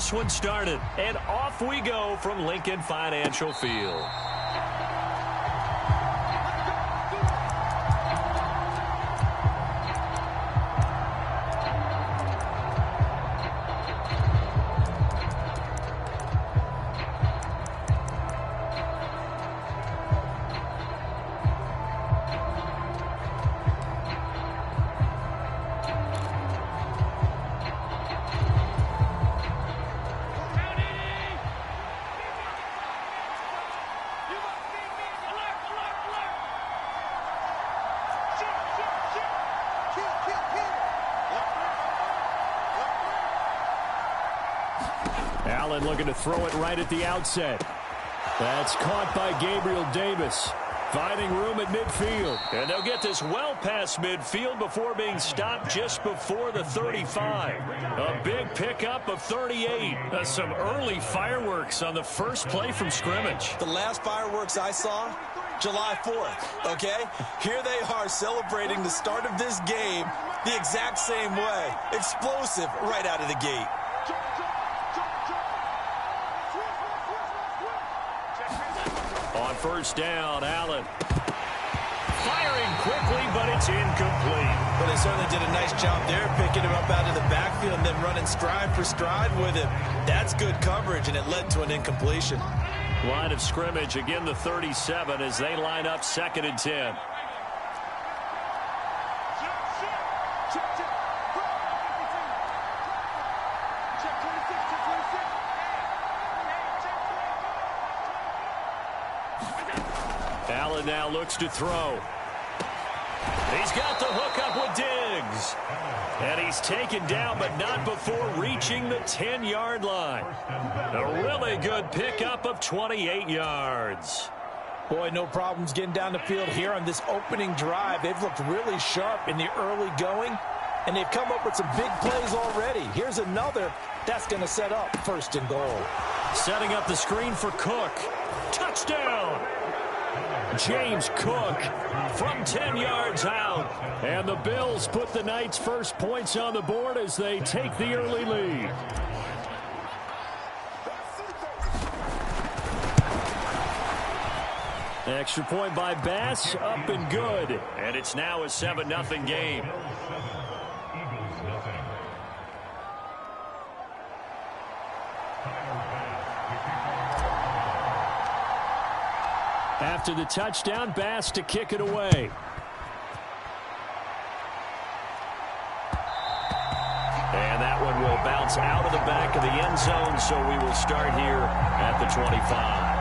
this one started. And off we go from Lincoln Financial Field. Allen looking to throw it right at the outset. That's caught by Gabriel Davis. Finding room at midfield. And they'll get this well past midfield before being stopped just before the 35. A big pickup of 38. Some early fireworks on the first play from scrimmage. The last fireworks I saw, July 4th, okay? Here they are celebrating the start of this game the exact same way. Explosive right out of the gate. On first down, Allen. Firing quickly, but it's incomplete. But they certainly did a nice job there, picking him up out of the backfield and then running stride for stride with him. That's good coverage, and it led to an incompletion. Line of scrimmage, again the 37 as they line up 2nd and 10. Allen now looks to throw. He's got the hook up with Diggs. And he's taken down, but not before reaching the 10-yard line. A really good pickup of 28 yards. Boy, no problems getting down the field here on this opening drive. They've looked really sharp in the early going, and they've come up with some big plays already. Here's another that's going to set up 1st and goal. Setting up the screen for Cook. Touchdown! James Cook from 10 yards out. And the Bills put the Knights' first points on the board as they take the early lead. Extra point by Bass, up and good. And it's now a 7-0 game. After the touchdown, Bass to kick it away. And that one will bounce out of the back of the end zone, so we will start here at the 25.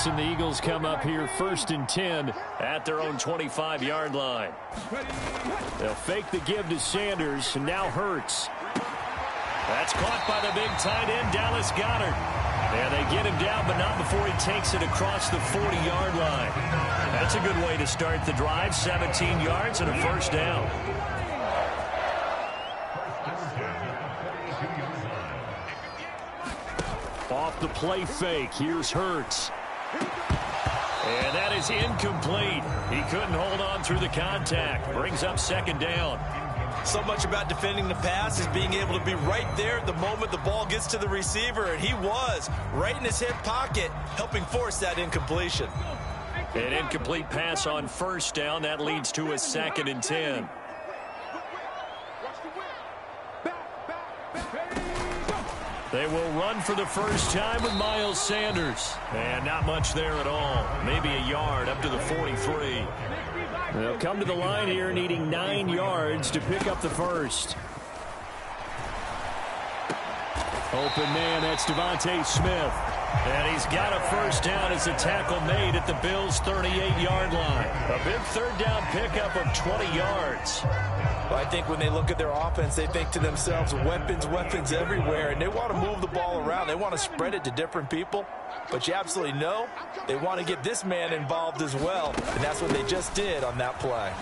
And the Eagles come up here 1st and 10 at their own 25-yard line. They'll fake the give to Sanders, and now Hurts. That's caught by the big tight end, Dallas Goedert. And they get him down, but not before he takes it across the 40-yard line. That's a good way to start the drive, 17 yards and a 1st down. Off the play fake, here's Hurts. And that is incomplete. He couldn't hold on through the contact. Brings up 2nd down. So much about defending the pass is being able to be right there at the moment the ball gets to the receiver, and he was right in his hip pocket, helping force that incompletion. An incomplete pass on 1st down. That leads to a 2nd and 10. They will run for the first time with Miles Sanders. And not much there at all. Maybe a yard up to the 43. They'll come to the line here needing 9 yards to pick up the first. Open man, that's Devontae Smith. And he's got a 1st down as a tackle made at the Bills' 38-yard line. A big 3rd down pickup of 20 yards. Well, I think when they look at their offense, they think to themselves, weapons, weapons everywhere, and they want to move the ball around. They want to spread it to different people, but you absolutely know they want to get this man involved as well, and that's what they just did on that play.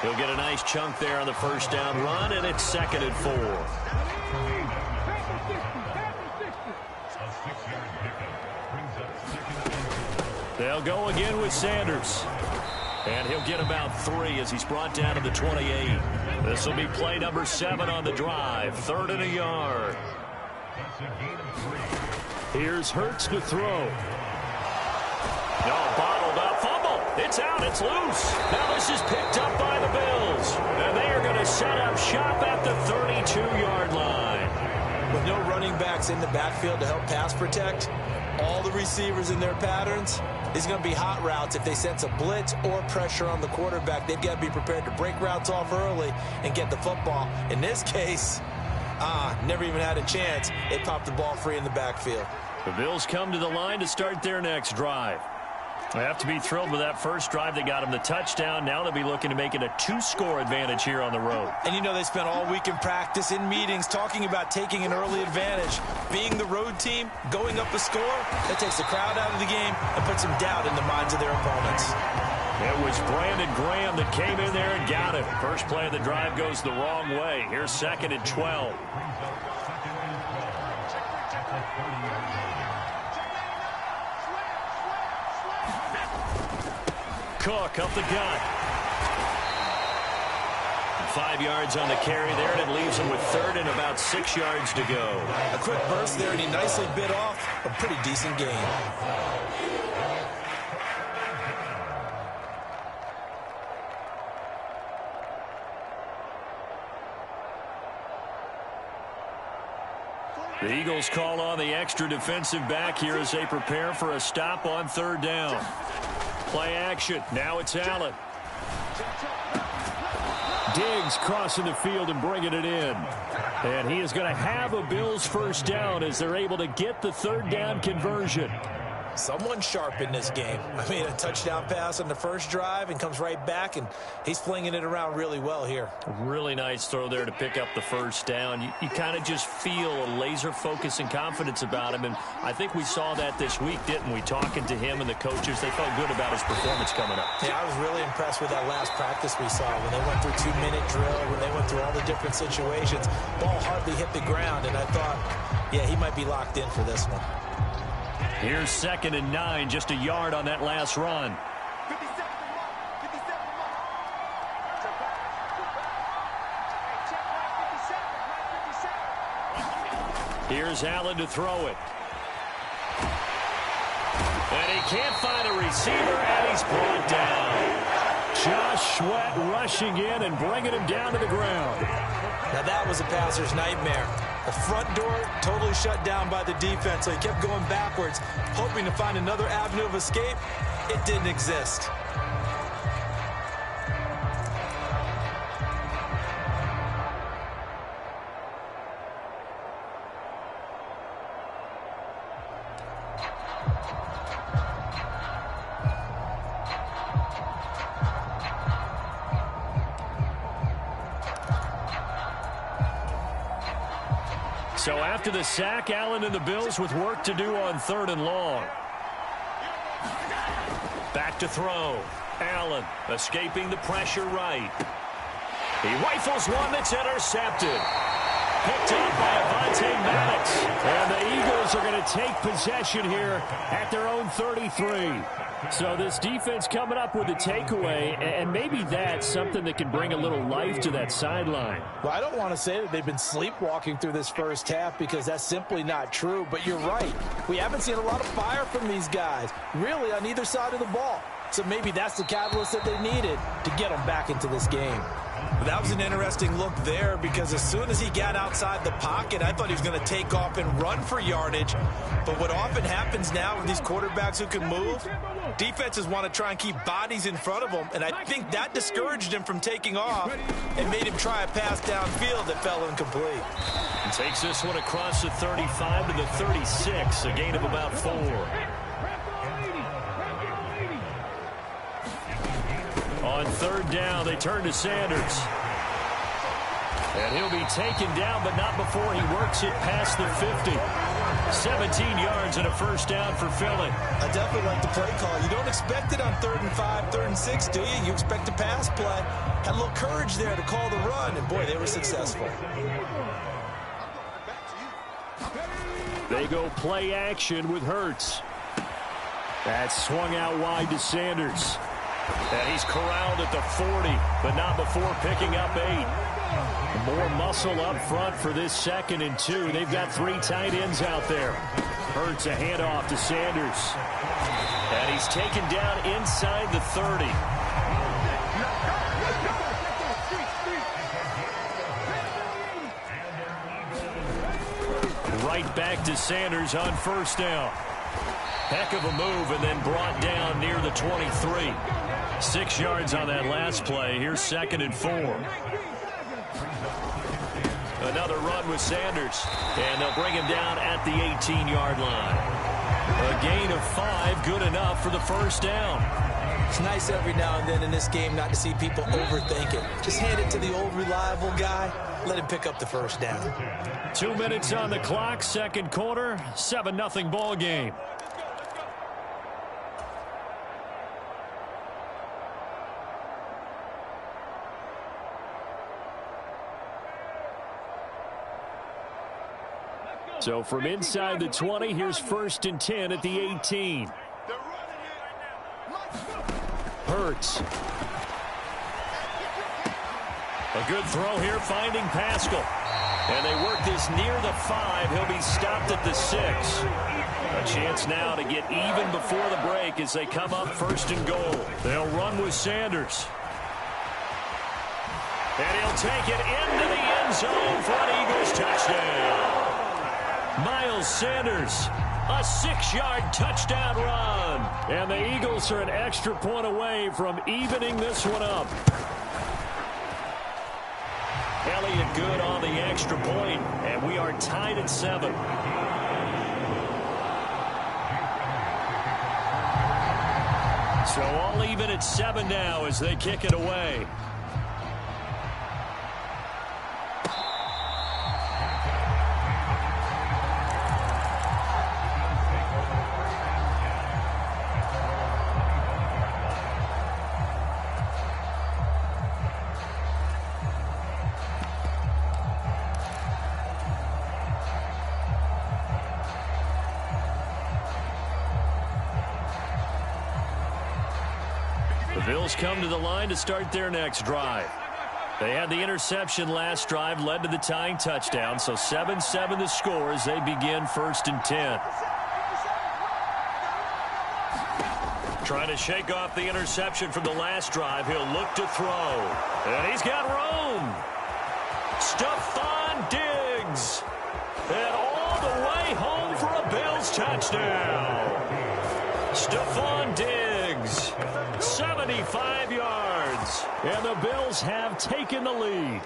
He'll get a nice chunk there on the first down run, and it's 2nd and 4. They'll go again with Sanders. And he'll get about 3 as he's brought down to the 28. This will be play number 7 on the drive. 3rd and a yard. Here's Hurts to throw. No, bottled up. Fumble. It's out. It's loose. Now this is picked up by the Bills. And they are going to set up shop at the 32-yard line. With no running backs in the backfield to help pass protect, all the receivers in their patterns, it's going to be hot routes. If they sense a blitz or pressure on the quarterback, they've got to be prepared to break routes off early and get the football. In this case, never even had a chance. They popped the ball free in the backfield. The Bills come to the line to start their next drive. They have to be thrilled with that first drive. They got them the touchdown. Now they'll be looking to make it a 2-score advantage here on the road. And you know they spent all week in practice, in meetings, talking about taking an early advantage. Being the road team, going up a score, that takes the crowd out of the game and puts some doubt in the minds of their opponents. It was Brandon Graham that came in there and got it. First play of the drive goes the wrong way. Here's 2nd and 12. Cook up the gut. 5 yards on the carry there, and it leaves him with 3rd and about 6 yards to go. A quick burst there, and he nicely bit off a pretty decent gain. The Eagles call on the extra defensive back here as they prepare for a stop on 3rd down. Play action. Now it's Allen. Diggs crossing the field and bringing it in. And he is going to have a Bills first down as they're able to get the 3rd down conversion. Someone sharp in this game. I mean, a touchdown pass on the first drive and comes right back, and he's flinging it around really well here. Really nice throw there to pick up the first down. You kind of just feel a laser focus and confidence about him, and I think we saw that this week, didn't we? Talking to him and the coaches, they felt good about his performance coming up. Yeah, I was really impressed with that last practice we saw when they went through 2-minute drill, when they went through all the different situations. Ball hardly hit the ground, and I thought, yeah, he might be locked in for this one. Here's 2nd and 9, just a yard on that last run. Here's Allen to throw it. And he can't find a receiver, and he's brought down. Josh Sweat rushing in and bringing him down to the ground. Now that was a passer's nightmare. The front door totally shut down by the defense, so he kept going backwards, hoping to find another avenue of escape. It didn't exist. So after the sack, Allen and the Bills with work to do on 3rd and long. Back to throw. Allen escaping the pressure right. He rifles one that's intercepted. Picked up by Avonte Maddox. And the Eagles are going to take possession here at their own 33. So this defense coming up with a takeaway, and maybe that's something that can bring a little life to that sideline. Well, I don't want to say that they've been sleepwalking through this first half because that's simply not true, but you're right. We haven't seen a lot of fire from these guys, really, on either side of the ball. So maybe that's the catalyst that they needed to get them back into this game. That was an interesting look there because as soon as he got outside the pocket, I thought he was going to take off and run for yardage. But what often happens now with these quarterbacks who can move, defenses want to try and keep bodies in front of them, and I think that discouraged him from taking off and made him try a pass downfield that fell incomplete. And takes this one across the 35 to the 36, a gain of about 4. On 3rd down, they turn to Sanders. And he'll be taken down, but not before he works it past the 50. 17 yards and a first down for Philly. I definitely like the play call. You don't expect it on 3rd and 5, 3rd and 6, do you? You expect a pass play. Had a little courage there to call the run, and boy, they were successful. They go play action with Hurts. That's swung out wide to Sanders. And he's corralled at the 40, but not before picking up 8. More muscle up front for this 2nd and 2. They've got 3 tight ends out there. Hurts a handoff to Sanders. And he's taken down inside the 30. Right back to Sanders on first down. Heck of a move and then brought down near the 23. 6 yards on that last play. Here's 2nd and 4. Another run with Sanders. And they'll bring him down at the 18-yard line. A gain of 5, good enough for the first down. It's nice every now and then in this game not to see people overthink it. Just hand it to the old reliable guy. Let him pick up the first down. 2 minutes on the clock, 2nd quarter, 7-0 ball game. So from inside the 20, here's 1st and 10 at the 18. Hurts. A good throw here, finding Pascal. And they work this near the 5. He'll be stopped at the 6. A chance now to get even before the break as they come up 1st and goal. They'll run with Sanders. And he'll take it into the end zone for an Eagles touchdown. Miles Sanders, a 6-yard touchdown run. And the Eagles are an extra point away from evening this one up. Elliott good on the extra point, and we are tied at 7. So all even at 7 now as they kick it away. The Bills come to the line to start their next drive. They had the interception last drive, led to the tying touchdown, so 7-7 the score as they begin 1st and 10. Trying to shake off the interception from the last drive. He'll look to throw. And he's got room. Stephon Diggs. And all the way home for a Bills touchdown. Stephon Diggs. 75 yards. And the Bills have taken the lead.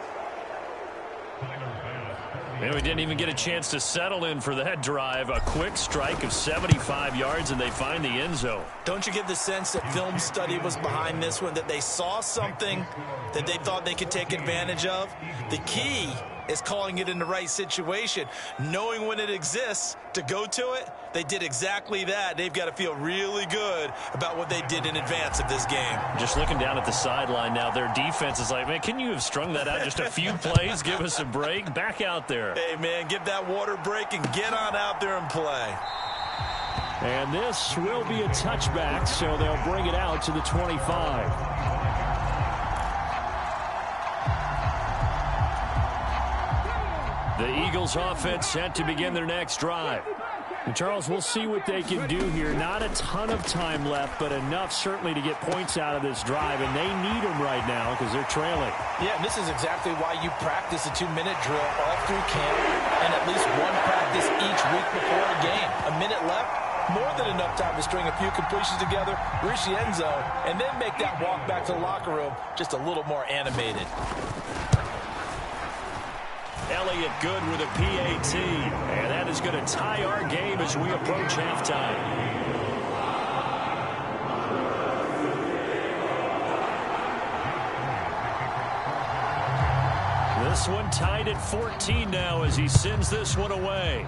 And we didn't even get a chance to settle in for that drive. A quick strike of 75 yards, and they find the end zone. Don't you get the sense that film study was behind this one, that they saw something that they thought they could take advantage of? The key is calling it in the right situation, knowing when it exists to go to it. They did exactly that. They've got to feel really good about what they did in advance of this game. Just looking down at the sideline now, their defense is like, man, can you have strung that out just a few plays? Give us a break. Back out there. Hey, man, give that water break and get on out there and play. And this will be a touchback, so they'll bring it out to the 25. The Eagles offense set to begin their next drive. And Charles, we'll see what they can do here. Not a ton of time left, but enough certainly to get points out of this drive, and they need them right now because they're trailing. Yeah, and this is exactly why you practice a 2-minute drill all through camp and at least one practice each week before a game. A minute left, more than enough time to string a few completions together, reach the end zone, and then make that walk back to the locker room just a little more animated. Elliott good with a PAT, and that is going to tie our game as we approach halftime. This one tied at 14 now as he sends this one away.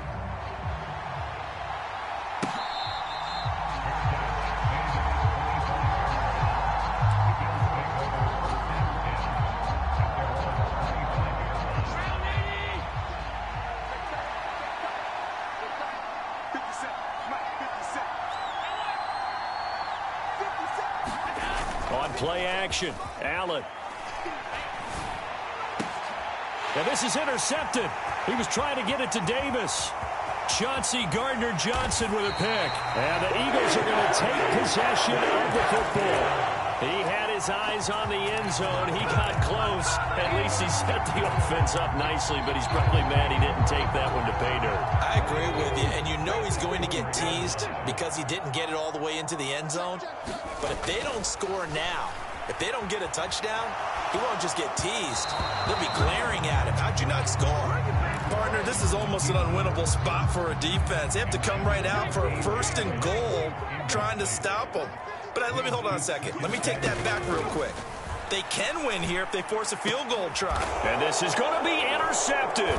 Play action. Allen. And this is intercepted. He was trying to get it to Davis. Chauncey Gardner-Johnson with a pick. And the Eagles are going to take possession of the football. He had his eyes on the end zone. He got close. At least he set the offense up nicely, but he's probably mad he didn't take that one to pay dirt. I agree with you, and you know he's going to get teased because he didn't get it all the way into the end zone. But if they don't score now, if they don't get a touchdown, he won't just get teased. They'll be glaring at him. How'd you not score? Partner, this is almost an unwinnable spot for a defense. They have to come right out for a 1st and goal trying to stop them. But let me hold on a second. Let me take that back real quick. They can win here if they force a field goal try. And this is going to be intercepted.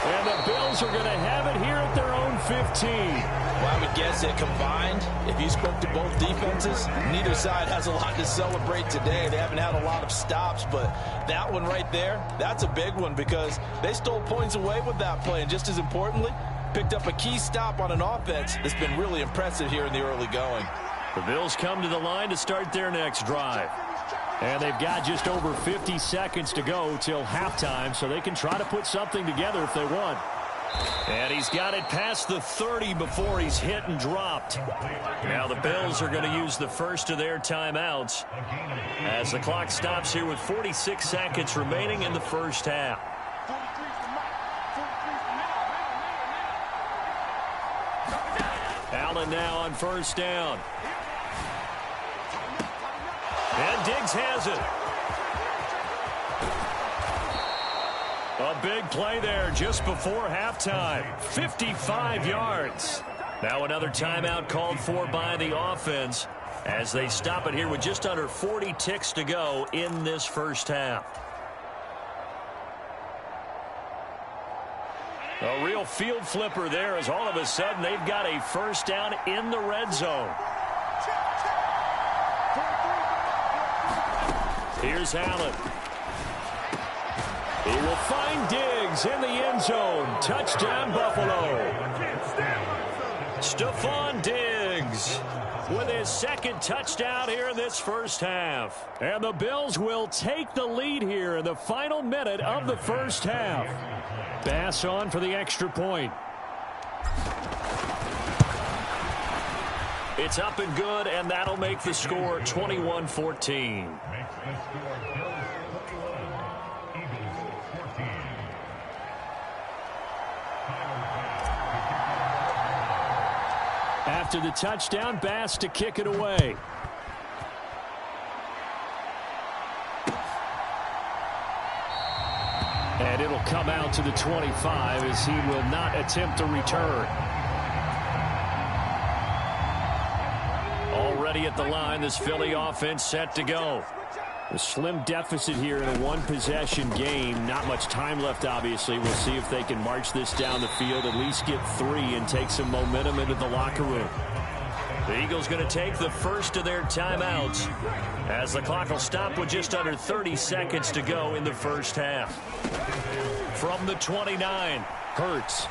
And the Bills are going to have it here at their own 15. Well, I would guess that combined, if you spoke to both defenses, neither side has a lot to celebrate today. They haven't had a lot of stops, but that one right there, that's a big one because they stole points away with that play. And just as importantly, picked up a key stop on an offense that's been really impressive here in the early going. The Bills come to the line to start their next drive. And they've got just over 50 seconds to go till halftime, so they can try to put something together if they want. And he's got it past the 30 before he's hit and dropped. Now the Bills are going to use the first of their timeouts as the clock stops here with 46 seconds remaining in the first half. Allen now on first down. And Diggs has it. A big play there just before halftime. 55 yards. Now another timeout called for by the offense as they stop it here with just under 40 ticks to go in this first half. A real field flipper there as all of a sudden they've got a first down in the red zone. Here's Allen. He will find Diggs in the end zone. Touchdown, Buffalo. Stephon Diggs with his second touchdown here in this first half. And the Bills will take the lead here in the final minute of the first half. Bass on for the extra point. It's up and good, and that'll make the score 21-14. After the touchdown, Bass to kick it away. And it'll come out to the 25 as he will not attempt a return. Already at the line, this Philly offense set to go. A slim deficit here in a one-possession game. Not much time left, obviously. We'll see if they can march this down the field, at least get 3 and take some momentum into the locker room. The Eagles going to take the first of their timeouts as the clock will stop with just under 30 seconds to go in the first half. From the 29, Hurts.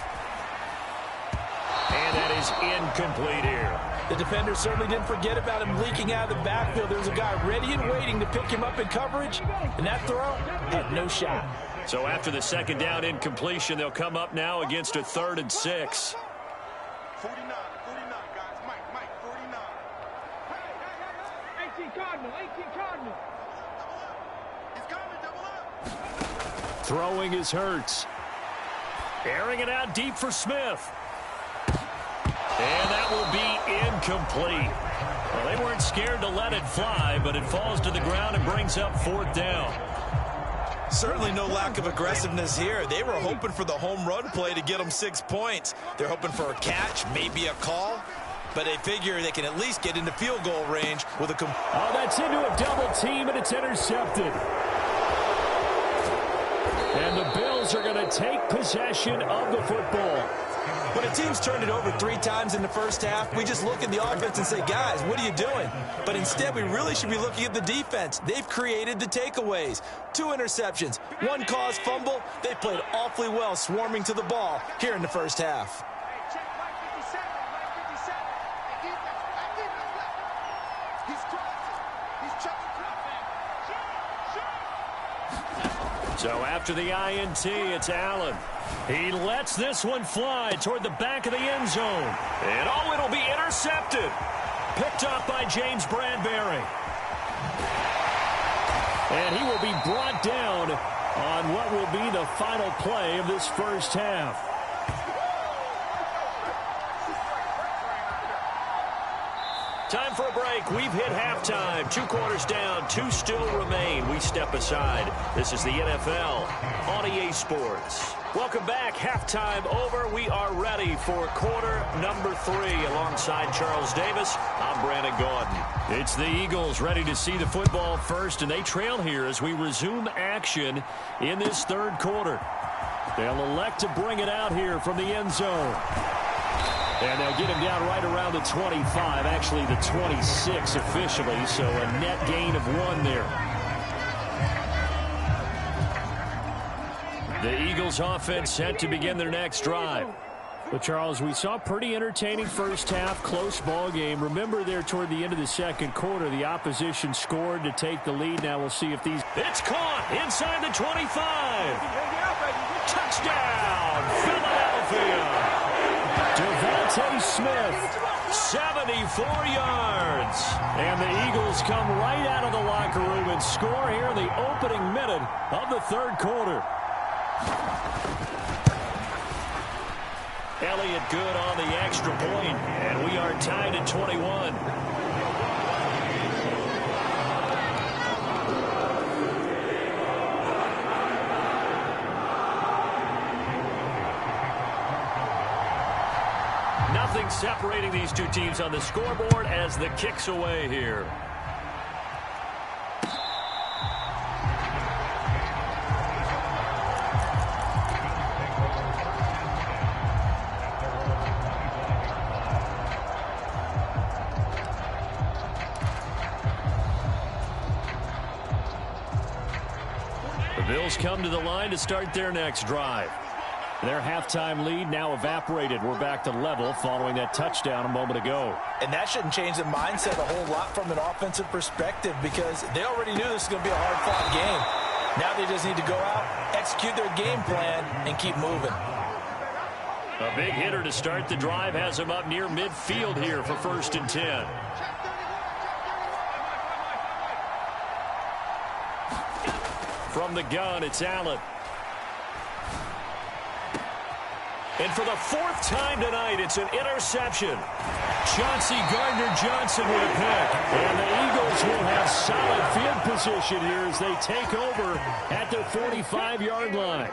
And that is incomplete here. The defender certainly didn't forget about him leaking out of the backfield. There's a guy ready and waiting to pick him up in coverage, and that throw had no shot. So after the second down incompletion, they'll come up now against a 3rd and 6. 49, guys. Mike, 49. Hey, 18 Cardinal. He's coming, double up. Throwing is Hurts. Airing it out deep for Smith. And that will be incomplete. Well, they weren't scared to let it fly, but it falls to the ground and brings up 4th down. Certainly no lack of aggressiveness here. They were hoping for the home run play to get them 6 points. They're hoping for a catch, maybe a call, but they figure they can at least get into field goal range with a... Oh, that's into a double team, and it's intercepted. And the Bills are going to take possession of the football. When a team's turned it over 3 times in the first half, we just look at the offense and say, guys, what are you doing? But instead, we really should be looking at the defense. They've created the takeaways. 2 interceptions, 1 caused fumble. They played awfully well swarming to the ball here in the first half. He's crossing. He's checking crossing. Shoot! So after the INT, it's Allen. He lets this one fly toward the back of the end zone. And oh, it'll be intercepted. Picked up by James Bradbury. And he will be brought down on what will be the final play of this first half. Time for a break. We've hit halftime. 2 quarters down. 2 still remain. We step aside. This is the NFL on EA Sports. Welcome back. Halftime over. We are ready for quarter number 3. Alongside Charles Davis, I'm Brandon Gaudin. It's the Eagles ready to see the football first, and they trail here as we resume action in this third quarter. They'll elect to bring it out here from the end zone. And they'll get him down right around the 25, actually the 26 officially, so a net gain of 1 there. The Eagles offense set to begin their next drive. But, Charles, we saw a pretty entertaining first half, close ball game. Remember there toward the end of the second quarter, the opposition scored to take the lead. Now we'll see if these... It's caught inside the 25. Touchdown, Philadelphia. Devontae Smith, 74 yards. And the Eagles come right out of the locker room and score here in the opening minute of the third quarter. Elliott good on the extra point, and we are tied at 21. Nothing separating these two teams on the scoreboard as the kick's away here. The Bills come to the line to start their next drive. Their halftime lead now evaporated. We're back to level following that touchdown a moment ago. And that shouldn't change the mindset a whole lot from an offensive perspective because they already knew this was going to be a hard-fought game. Now they just need to go out, execute their game plan, and keep moving. A big hitter to start the drive has him up near midfield here for 1st and 10. From the gun, it's Allen. And for the 4th time tonight, it's an interception. Chauncey Gardner-Johnson with a pick. And the Eagles will have solid field position here as they take over at their 45-yard line.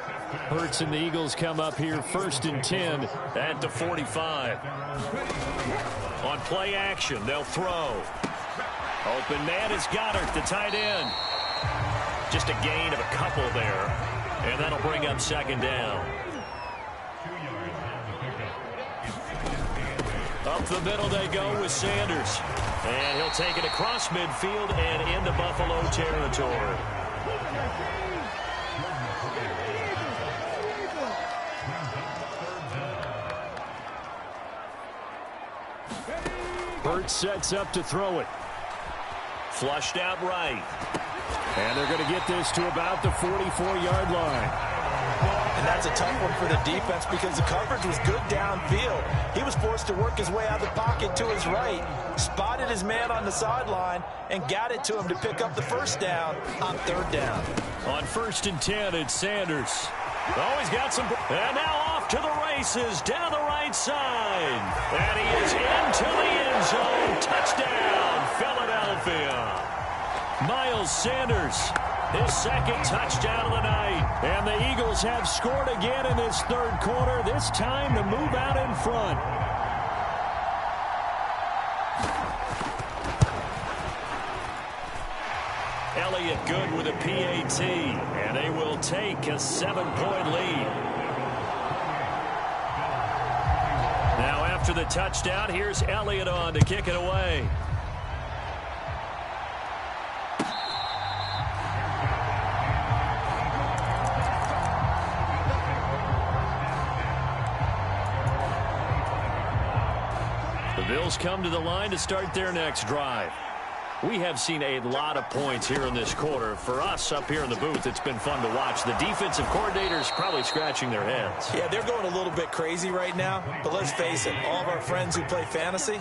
Hurts and the Eagles come up here 1st and 10 at the 45. On play action, they'll throw. Open man is Goddard, the tight end. Just a gain of a couple there. And that'll bring up 2nd down. Up the middle they go with Sanders. And he'll take it across midfield and into Buffalo territory. Hurts sets up to throw it. Flushed out right. And they're going to get this to about the 44-yard line. And that's a tough one for the defense because the coverage was good downfield. He was forced to work his way out of the pocket to his right, spotted his man on the sideline, and got it to him to pick up the 1st down on 3rd down. On 1st and 10, it's Sanders. Oh, he's got some... And now off to the races down the right side. And he is into the end zone. Touchdown, Philadelphia. Miles Sanders, his 2nd touchdown of the night. And the Eagles have scored again in this third quarter, this time to move out in front. Elliott good with a PAT, and they will take a 7-point lead. Now after the touchdown, here's Elliott on to kick it away. The Bills come to the line to start their next drive. We have seen a lot of points here in this quarter. For us up here in the booth, it's been fun to watch. The defensive coordinators probably scratching their heads. Yeah, they're going a little bit crazy right now. But let's face it, all of our friends who play fantasy,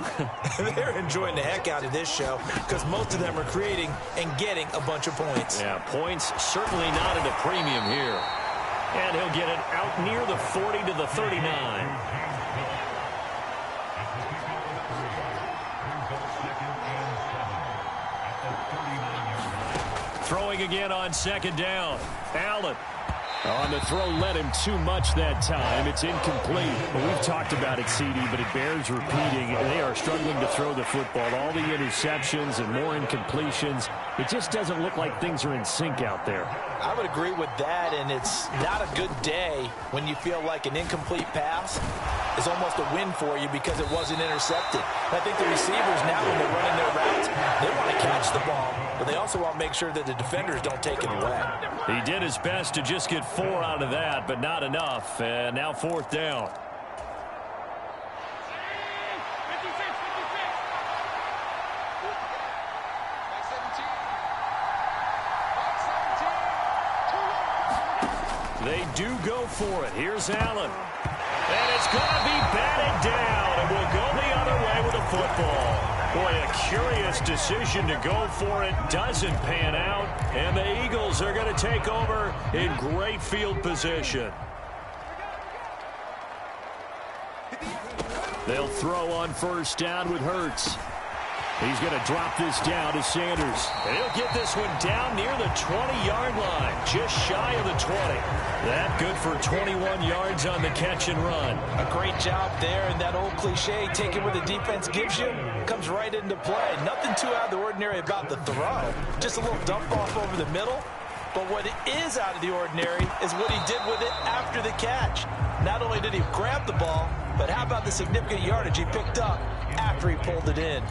they're enjoying the heck out of this show because most of them are creating and getting a bunch of points. Yeah, points certainly not at a premium here. And he'll get it out near the 40 to the 39. Throwing again on second down. Allen. On the throw, led him too much that time. It's incomplete. But we've talked about it, CD, but it bears repeating. They are struggling to throw the football. All the interceptions and more incompletions. It just doesn't look like things are in sync out there. I would agree with that, and it's not a good day when you feel like an incomplete pass is almost a win for you because it wasn't intercepted. I think the receivers now, when they're running their routes, they want to catch the ball, but they also want to make sure that the defenders don't take it away. He did his best to just get 4 out of that, but not enough. And now 4th down. They do go for it. Here's Allen. And it's going to be batted down. And will go the other way with the football. Boy, a curious decision to go for it. Doesn't pan out. And the Eagles are going to take over in great field position. They'll throw on 1st down with Hurts. He's going to drop this down to Sanders. And he'll get this one down near the 20-yard line, just shy of the 20. That good for 21 yards on the catch and run. A great job there, and that old cliche, taking what the defense gives you, comes right into play. Nothing too out of the ordinary about the throw. Just a little dump off over the middle. But what is out of the ordinary is what he did with it after the catch. Not only did he grab the ball, but how about the significant yardage he picked up after he pulled it in?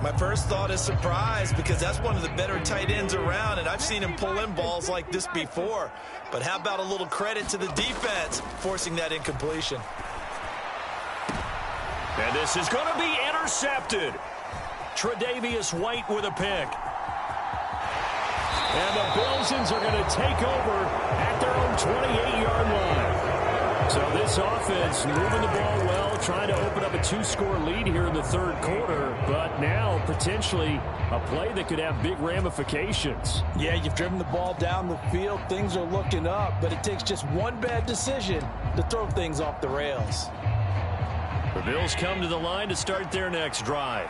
My first thought is surprise because that's one of the better tight ends around, and I've seen him pull in balls like this before. But how about a little credit to the defense forcing that incompletion? And this is going to be intercepted. Tre'Davious White with a pick. And the Bilsons are going to take over at their own 28-yard line. So this offense moving the ball well, trying to open up a 2-score lead here in the 3rd quarter, but now potentially a play that could have big ramifications. Yeah, you've driven the ball down the field. Things are looking up, but it takes just one bad decision to throw things off the rails. The Bills come to the line to start their next drive.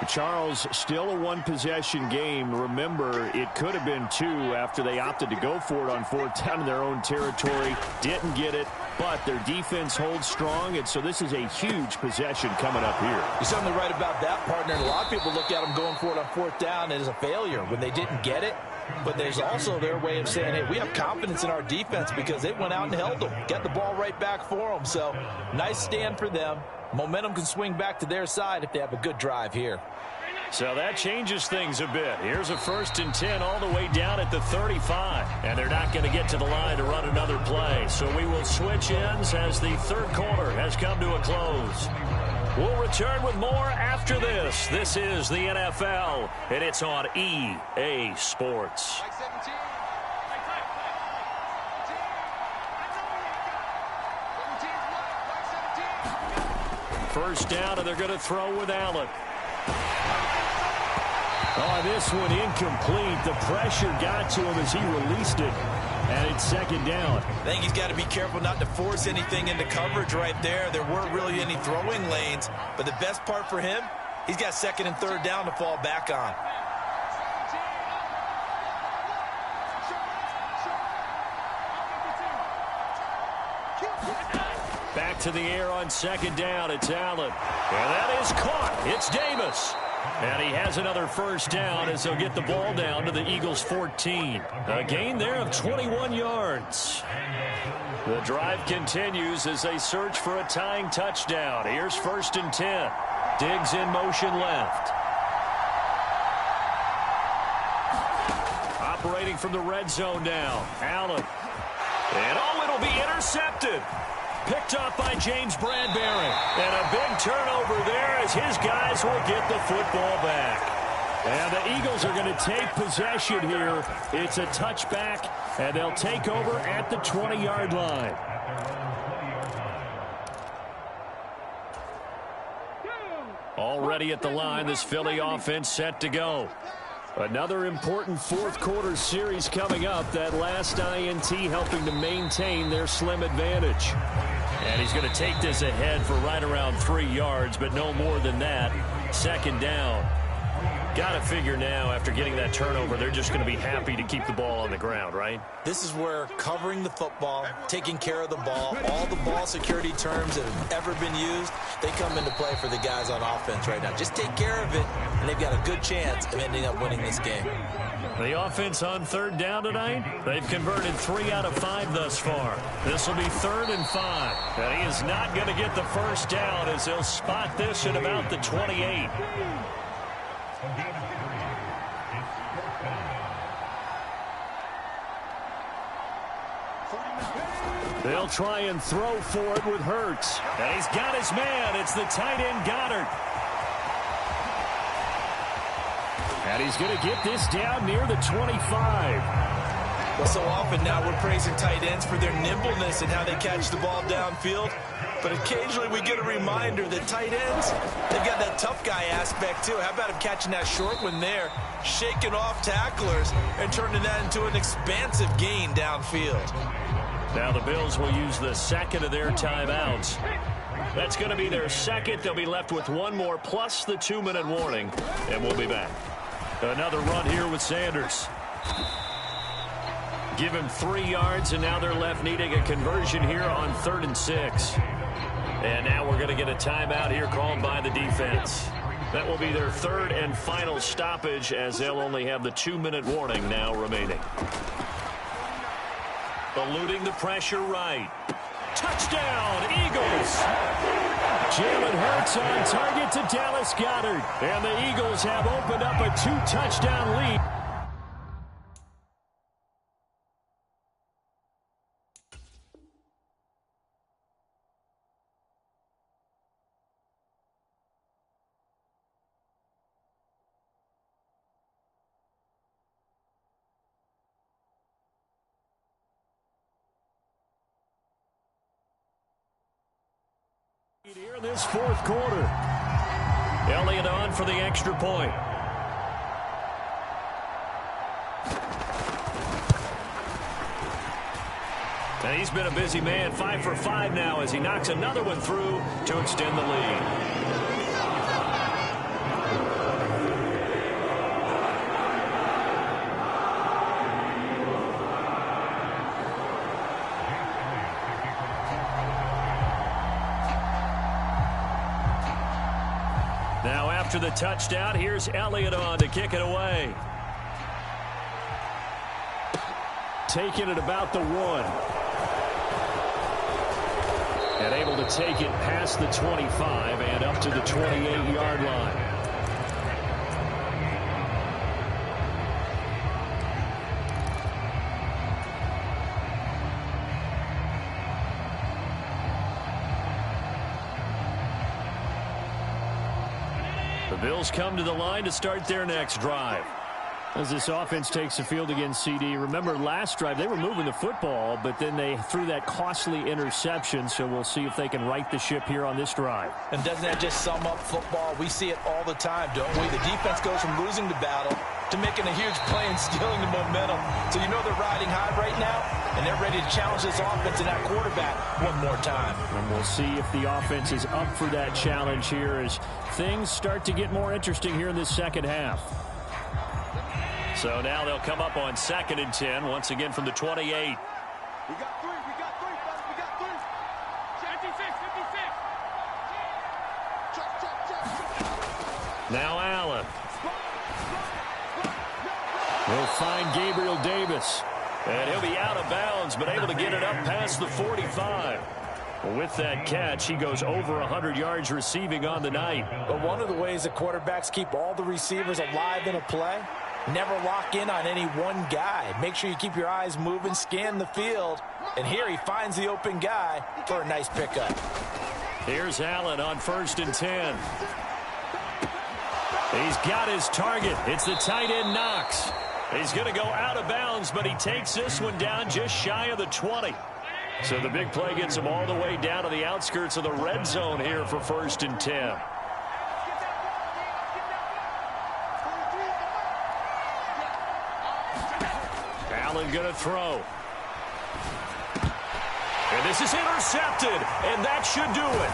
Charles, still a 1-possession game. Remember, it could have been 2 after they opted to go for it on 4th down in their own territory. Didn't get it, but their defense holds strong, and so this is a huge possession coming up here. You're certainly right about that, partner. And a lot of people look at them going for it on 4th down as a failure when they didn't get it. But there's also their way of saying, hey, we have confidence in our defense because they went out and held them, got the ball right back for them. So nice stand for them. Momentum can swing back to their side if they have a good drive here. So that changes things a bit. Here's a 1st and 10 all the way down at the 35. And they're not going to get to the line to run another play. So we will switch ends as the 3rd quarter has come to a close. We'll return with more after this. This is the NFL, and it's on EA Sports. First down, and they're going to throw with Allen. Oh, this one incomplete. The pressure got to him as he released it. And it's 2nd down. I think he's got to be careful not to force anything into coverage right there. There weren't really any throwing lanes. But the best part for him, he's got 2nd and 3rd down to fall back on. Back to the air on 2nd down. It's Allen. And that is caught. It's Davis. And he has another 1st down as they'll get the ball down to the Eagles' 14. A gain there of 21 yards. The drive continues as they search for a tying touchdown. Here's 1st and 10. Diggs in motion left. Operating from the red zone now. Allen. And oh, it'll be intercepted. Picked off by James Bradbury. And a big turnover there as his guys will get the football back. And the Eagles are going to take possession here. It's a touchback, and they'll take over at the 20-yard line. Already at the line, this Philly offense set to go. Another important fourth-quarter series coming up. That last INT helping to maintain their slim advantage. And he's going to take this ahead for right around 3 yards, but no more than that. Second down. Got to figure now, after getting that turnover, they're just going to be happy to keep the ball on the ground, right? This is where covering the football, taking care of the ball, all the ball security terms that have ever been used, they come into play for the guys on offense right now. Just take care of it, and they've got a good chance of ending up winning this game. The offense on third down tonight, they've converted 3 out of 5 thus far. This will be 3rd and 5. And he is not going to get the first down as they'll spot this at about the 28. They'll try and throw for it with Hurts. And he's got his man. It's the tight end Goddard. And he's going to get this down near the 25. Well, so often now we're praising tight ends for their nimbleness and how they catch the ball downfield. But occasionally we get a reminder that tight ends, they've got that tough guy aspect too. How about him catching that short one there, shaking off tacklers, and turning that into an expansive gain downfield. Now the Bills will use the second of their timeouts. That's going to be their second. They'll be left with one more plus the 2-minute warning, and we'll be back. Another run here with Sanders. Give him 3 yards, and now they're left needing a conversion here on 3rd and 6. And now we're going to get a timeout here called by the defense. That will be their 3rd and final stoppage, as they'll only have the 2-minute warning now remaining. Eluding the pressure right. Touchdown, Eagles! Jalen Hurts on target to Dallas Goedert. And the Eagles have opened up a 2-touchdown lead. Here in this fourth quarter. Elliott on for the extra point. And he's been a busy man, 5 for 5 now as he knocks another one through to extend the lead. Now after the touchdown, here's Elliott on to kick it away. Taking it about the 1. And able to take it past the 25 and up to the 28-yard line. The Bills come to the line to start their next drive. As this offense takes the field against CD, remember last drive they were moving the football, but then they threw that costly interception, so we'll see if they can right the ship here on this drive. And doesn't that just sum up football? We see it all the time, don't we? The defense goes from losing the battle to making a huge play and stealing the momentum. So you know they're riding high right now, and they're ready to challenge this offense and that quarterback one more time. And we'll see if the offense is up for that challenge here as things start to get more interesting here in this second half. So now they'll come up on 2nd and 10, once again from the 28. We got 3, we got 3, fellas, we got 3. 56, 56. Now Allen. We'll find Gabriel Davis. And he'll be out of bounds, but able to get it up past the 45. With that catch, he goes over 100 yards receiving on the night. But one of the ways the quarterbacks keep all the receivers alive in a play, never lock in on any one guy. Make sure you keep your eyes moving, scan the field. And here he finds the open guy for a nice pickup. Here's Allen on 1st and 10. He's got his target. It's the tight end, Knox. He's going to go out of bounds, but he takes this one down just shy of the 20. So the big play gets him all the way down to the outskirts of the red zone here for 1st and 10. Allen going to throw. And this is intercepted, and that should do it.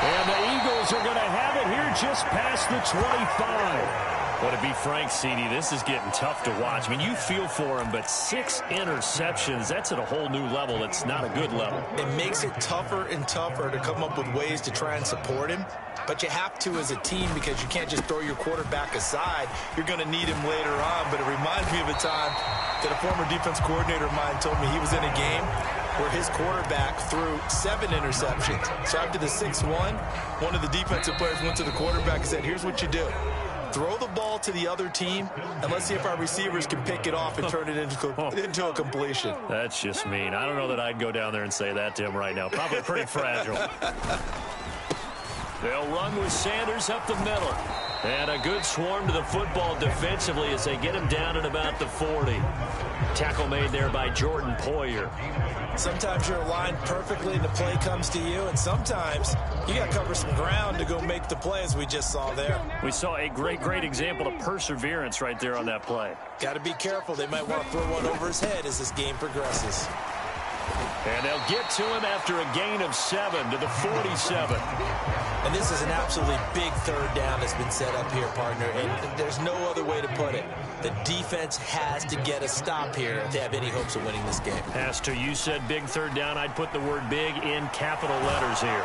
And the Eagles are going to have it here just past the 25. But to be frank, CD, this is getting tough to watch. I mean, you feel for him, but 6 interceptions, that's at a whole new level. It's not a good level. It makes it tougher and tougher to come up with ways to try and support him. But you have to as a team because you can't just throw your quarterback aside. You're going to need him later on. But it reminds me of a time that a former defense coordinator of mine told me he was in a game where his quarterback threw 7 interceptions. So after the 6-1, one of the defensive players went to the quarterback and said, here's what you do. Throw the ball to the other team, and let's see if our receivers can pick it off and turn it into a completion. That's just mean. I don't know that I'd go down there and say that to him right now. Probably pretty fragile. They'll run with Sanders up the middle. And a good swarm to the football defensively as they get him down at about the 40. Tackle made there by Jordan Poyer. Sometimes you're aligned perfectly and the play comes to you, and sometimes you got to cover some ground to go make the play, as we just saw there. We saw a great example of perseverance right there on that play. Got to be careful. They might want to throw one over his head as this game progresses. And they'll get to him after a gain of 7 to the 47. And this is an absolutely big 3rd down that's been set up here, partner, and there's no other way to put it. The defense has to get a stop here if they have any hopes of winning this game. Pastor, you said big 3rd down. I'd put the word big in capital letters here.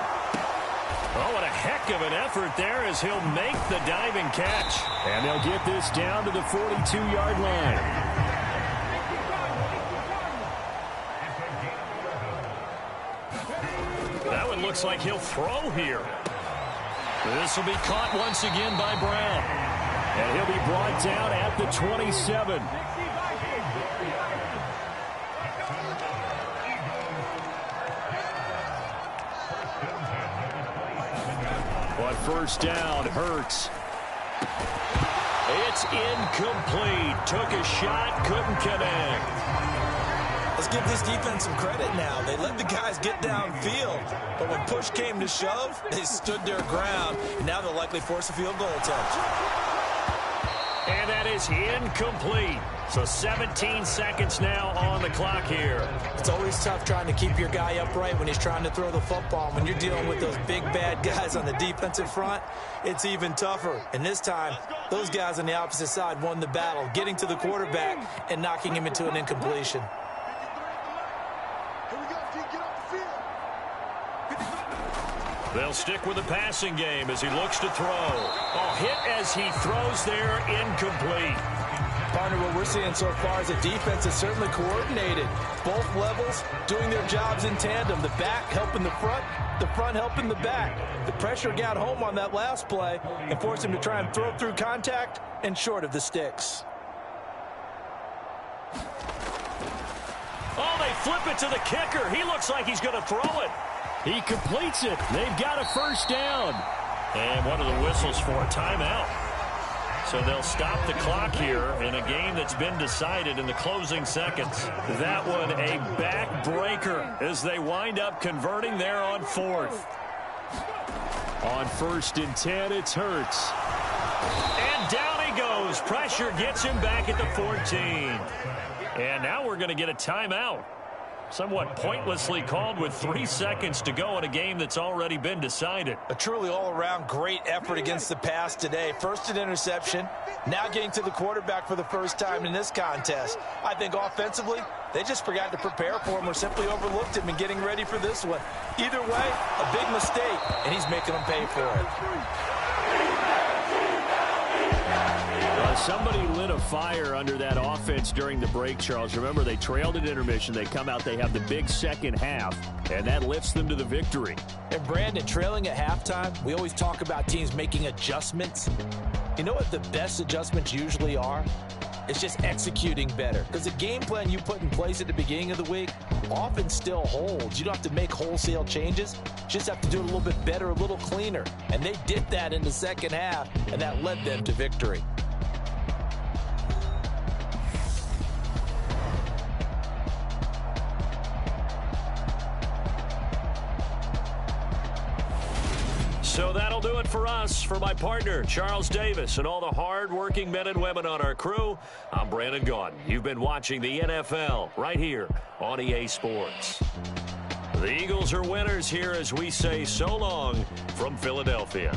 Oh, what a heck of an effort there as he'll make the diving catch. And they'll get this down to the 42-yard line. That one looks like he'll throw here. This will be caught once again by Brown. And he'll be brought down at the 27. But 1st down, Hurts. It's incomplete. Took a shot, couldn't connect. Let's give this defense some credit now. They let the guys get downfield, but when push came to shove, they stood their ground, and now they'll likely force a field goal attempt. And that is incomplete. So 17 seconds now on the clock here. It's always tough trying to keep your guy upright when he's trying to throw the football. When you're dealing with those big, bad guys on the defensive front, it's even tougher. And this time, those guys on the opposite side won the battle, getting to the quarterback and knocking him into an incompletion. They'll stick with the passing game as he looks to throw. Oh, hit as he throws there, incomplete. Partner, what we're seeing so far is a defense that's certainly coordinated. Both levels doing their jobs in tandem. The back helping the front helping the back. The pressure got home on that last play and forced him to try and throw through contact and short of the sticks. Oh, they flip it to the kicker. He looks like he's going to throw it. He completes it. They've got a 1st down. And what are the whistles for? Timeout. So they'll stop the clock here in a game that's been decided in the closing seconds. That one a backbreaker as they wind up converting there on 4th. On 1st and 10, it's Hurts. And down he goes. Pressure gets him back at the 14. And now we're going to get a timeout. Somewhat pointlessly called with 3 seconds to go in a game that's already been decided. A truly all-around great effort against the pass today. First an interception, now getting to the quarterback for the first time in this contest. I think offensively, they just forgot to prepare for him or simply overlooked him in getting ready for this one. Either way, a big mistake, and he's making them pay for it. Somebody lit a fire under that offense during the break, Charles. Remember, they trailed at intermission. They come out, they have the big second half, and that lifts them to the victory. And Brandon, trailing at halftime, we always talk about teams making adjustments. You know what the best adjustments usually are? It's just executing better. Because the game plan you put in place at the beginning of the week often still holds. You don't have to make wholesale changes. You just have to do it a little bit better, a little cleaner. And they did that in the second half, and that led them to victory. So that'll do it for us. For my partner, Charles Davis, and all the hard-working men and women on our crew, I'm Brandon Gaudin. You've been watching the NFL right here on EA Sports. The Eagles are winners here as we say so long from Philadelphia.